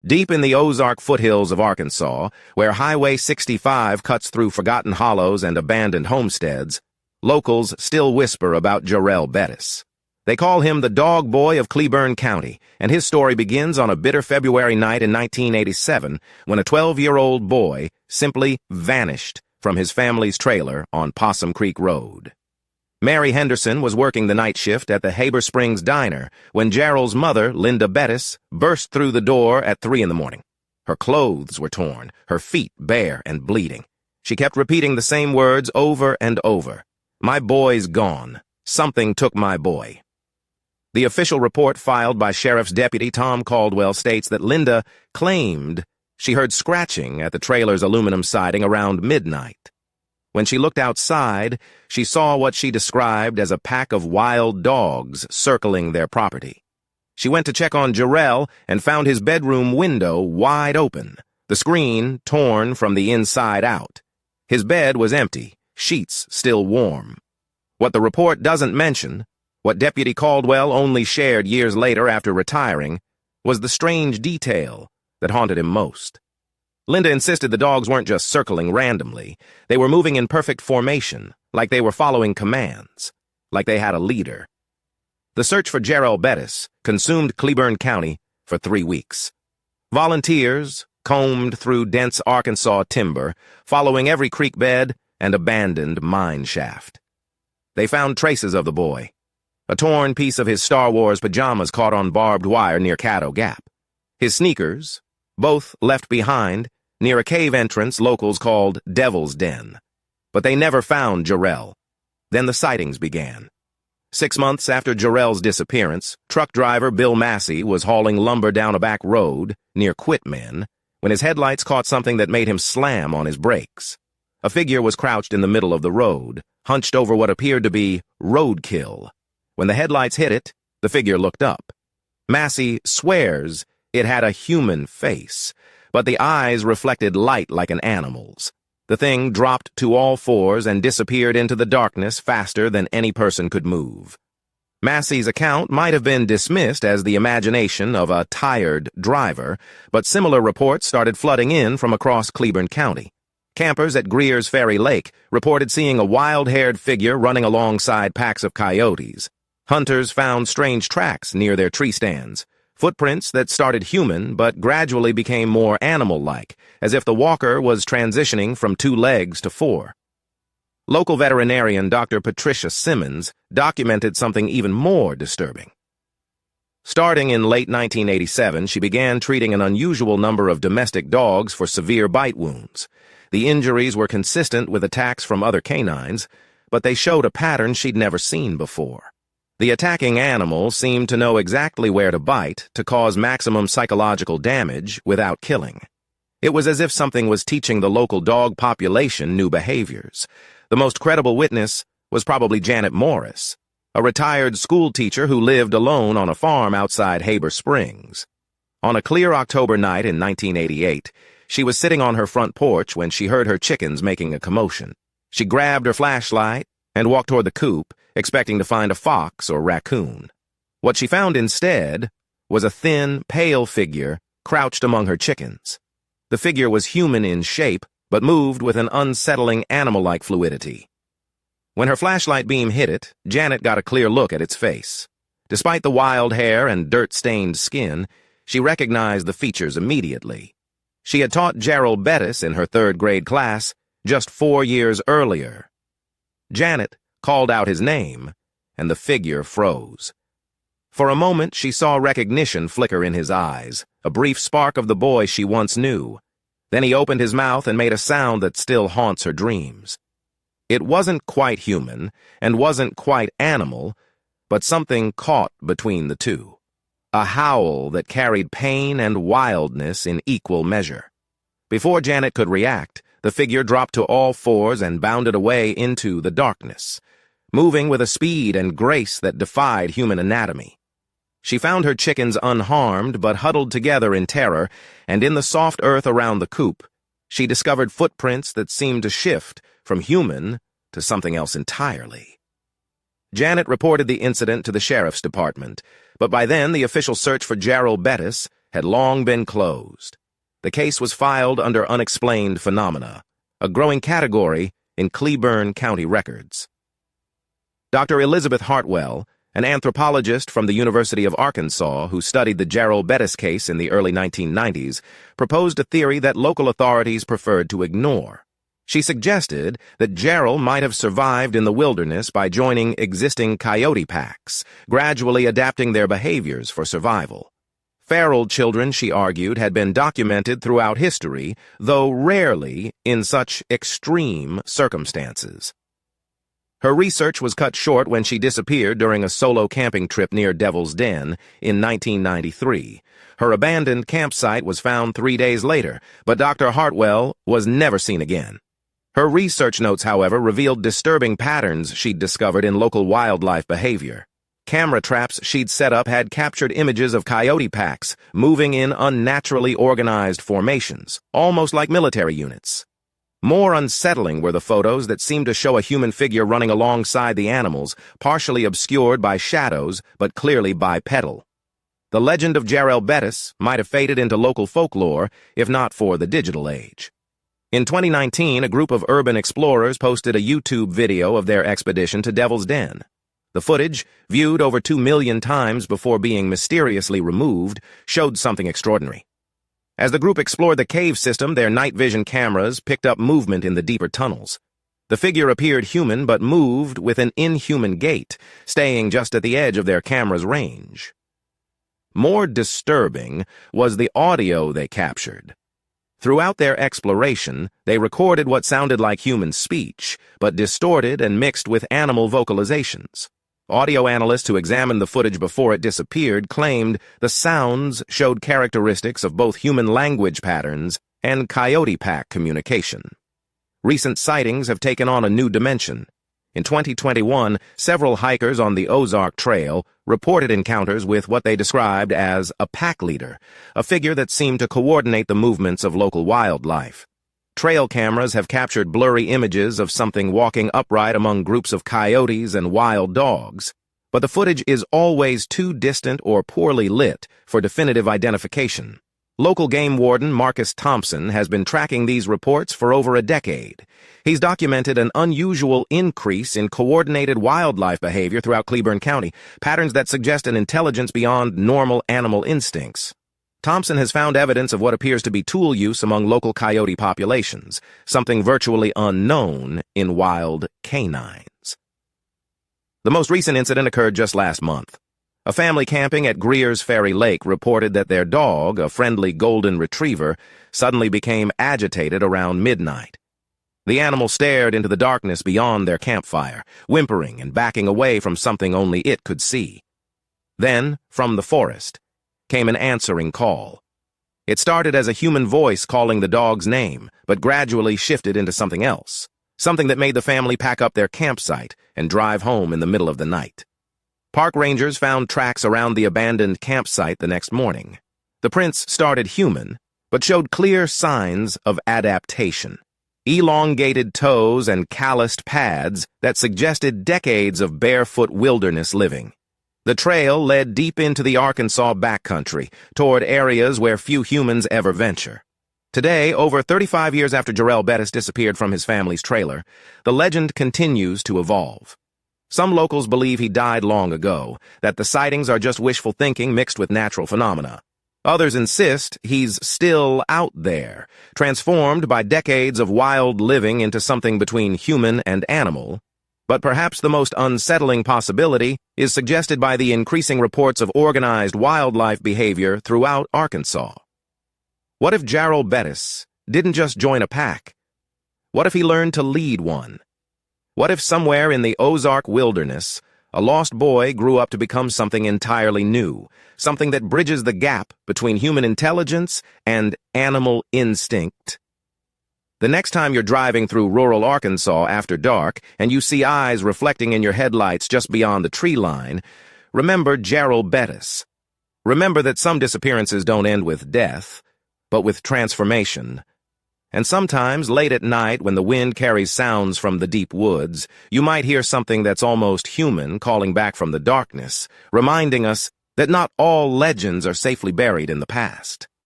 Deep in the Ozark foothills of Arkansas, where Highway 65 cuts through forgotten hollows and abandoned homesteads, locals still whisper about Jarrell Bettis. They call him the dog boy of Cleburne County, and his story begins on a bitter February night in 1987 when a 12-year-old boy simply vanished from his family's trailer on Possum Creek Road. Mary Henderson was working the night shift at the Haber Springs Diner when Jarrell's mother, Linda Bettis, burst through the door at 3 in the morning. Her clothes were torn, her feet bare and bleeding. She kept repeating the same words over and over. "My boy's gone. Something took my boy." The official report filed by Sheriff's Deputy Tom Caldwell states that Linda claimed she heard scratching at the trailer's aluminum siding around midnight. When she looked outside, she saw what she described as a pack of wild dogs circling their property. She went to check on Jarrell and found his bedroom window wide open, the screen torn from the inside out. His bed was empty, sheets still warm. What the report doesn't mention, what Deputy Caldwell only shared years later after retiring, was the strange detail that haunted him most. Linda insisted the dogs weren't just circling randomly. They were moving in perfect formation, like they were following commands, like they had a leader. The search for Jarrell Bettis consumed Cleburne County for 3 weeks. Volunteers combed through dense Arkansas timber, following every creek bed and abandoned mine shaft. They found traces of the boy. A torn piece of his Star Wars pajamas caught on barbed wire near Caddo Gap. His sneakers, both left behind near a cave entrance locals called Devil's Den. But they never found Jarrell. Then the sightings began. 6 months after Jarrell's disappearance, truck driver Bill Massey was hauling lumber down a back road near Quitman when his headlights caught something that made him slam on his brakes. A figure was crouched in the middle of the road, hunched over what appeared to be roadkill. When the headlights hit it, the figure looked up. Massey swears it had a human face, but the eyes reflected light like an animal's. The thing dropped to all fours and disappeared into the darkness faster than any person could move. Massey's account might have been dismissed as the imagination of a tired driver, but similar reports started flooding in from across Cleburne County. Campers at Greer's Ferry Lake reported seeing a wild-haired figure running alongside packs of coyotes. Hunters found strange tracks near their tree stands, footprints that started human but gradually became more animal-like, as if the walker was transitioning from 2 legs to 4. Local veterinarian Dr. Patricia Simmons documented something even more disturbing. Starting in late 1987, she began treating an unusual number of domestic dogs for severe bite wounds. The injuries were consistent with attacks from other canines, but they showed a pattern she'd never seen before. The attacking animal seemed to know exactly where to bite to cause maximum psychological damage without killing. It was as if something was teaching the local dog population new behaviors. The most credible witness was probably Janet Morris, a retired school teacher who lived alone on a farm outside Haber Springs. On a clear October night in 1988, she was sitting on her front porch when she heard her chickens making a commotion. She grabbed her flashlight and walked toward the coop, expecting to find a fox or raccoon. What she found instead was a thin, pale figure crouched among her chickens. The figure was human in shape, but moved with an unsettling animal-like fluidity. When her flashlight beam hit it, Janet got a clear look at its face. Despite the wild hair and dirt-stained skin, she recognized the features immediately. She had taught Jarrell Bettis in her 3rd grade class just 4 years earlier. Janet called out his name, and the figure froze. For a moment, she saw recognition flicker in his eyes, a brief spark of the boy she once knew. Then he opened his mouth and made a sound that still haunts her dreams. It wasn't quite human, and wasn't quite animal, but something caught between the two. A howl that carried pain and wildness in equal measure. Before Janet could react, the figure dropped to all fours and bounded away into the darkness, moving with a speed and grace that defied human anatomy. She found her chickens unharmed but huddled together in terror, and in the soft earth around the coop, she discovered footprints that seemed to shift from human to something else entirely. Janet reported the incident to the sheriff's department, but by then the official search for Jarrell Bettis had long been closed. The case was filed under unexplained phenomena, a growing category in Cleburne County records. Dr. Elizabeth Hartwell, an anthropologist from the University of Arkansas who studied the Gerald Bettis case in the early 1990s, proposed a theory that local authorities preferred to ignore. She suggested that Gerald might have survived in the wilderness by joining existing coyote packs, gradually adapting their behaviors for survival. Feral children, she argued, had been documented throughout history, though rarely in such extreme circumstances. Her research was cut short when she disappeared during a solo camping trip near Devil's Den in 1993. Her abandoned campsite was found 3 days later, but Dr. Hartwell was never seen again. Her research notes, however, revealed disturbing patterns she'd discovered in local wildlife behavior. Camera traps she'd set up had captured images of coyote packs moving in unnaturally organized formations, almost like military units. More unsettling were the photos that seemed to show a human figure running alongside the animals, partially obscured by shadows, but clearly bipedal. The legend of Gerald Bettis might have faded into local folklore, if not for the digital age. In 2019, a group of urban explorers posted a YouTube video of their expedition to Devil's Den. The footage, viewed over 2 million times before being mysteriously removed, showed something extraordinary. As the group explored the cave system, their night vision cameras picked up movement in the deeper tunnels. The figure appeared human but moved with an inhuman gait, staying just at the edge of their camera's range. More disturbing was the audio they captured. Throughout their exploration, they recorded what sounded like human speech, but distorted and mixed with animal vocalizations. Audio analysts who examined the footage before it disappeared claimed the sounds showed characteristics of both human language patterns and coyote pack communication. Recent sightings have taken on a new dimension. In 2021, several hikers on the Ozark Trail reported encounters with what they described as a pack leader, a figure that seemed to coordinate the movements of local wildlife. Trail cameras have captured blurry images of something walking upright among groups of coyotes and wild dogs, but the footage is always too distant or poorly lit for definitive identification. Local game warden Marcus Thompson has been tracking these reports for over a decade. He's documented an unusual increase in coordinated wildlife behavior throughout Cleburne County, patterns that suggest an intelligence beyond normal animal instincts. Thompson has found evidence of what appears to be tool use among local coyote populations, something virtually unknown in wild canines. The most recent incident occurred just last month. A family camping at Greer's Ferry Lake reported that their dog, a friendly golden retriever, suddenly became agitated around midnight. The animal stared into the darkness beyond their campfire, whimpering and backing away from something only it could see. Then, from the forest, came an answering call. It started as a human voice calling the dog's name, but gradually shifted into something else, something that made the family pack up their campsite and drive home in the middle of the night. Park rangers found tracks around the abandoned campsite the next morning. The prints started human, but showed clear signs of adaptation. Elongated toes and calloused pads that suggested decades of barefoot wilderness living. The trail led deep into the Arkansas backcountry, toward areas where few humans ever venture. Today, over 35 years after Gerald Bettis disappeared from his family's trailer, the legend continues to evolve. Some locals believe he died long ago, that the sightings are just wishful thinking mixed with natural phenomena. Others insist he's still out there, transformed by decades of wild living into something between human and animal. But perhaps the most unsettling possibility is suggested by the increasing reports of organized wildlife behavior throughout Arkansas. What if Gerald Bettis didn't just join a pack? What if he learned to lead one? What if somewhere in the Ozark wilderness, a lost boy grew up to become something entirely new, something that bridges the gap between human intelligence and animal instinct? The next time you're driving through rural Arkansas after dark and you see eyes reflecting in your headlights just beyond the tree line, remember Gerald Bettis. Remember that some disappearances don't end with death, but with transformation. And sometimes, late at night, when the wind carries sounds from the deep woods, you might hear something that's almost human calling back from the darkness, reminding us that not all legends are safely buried in the past.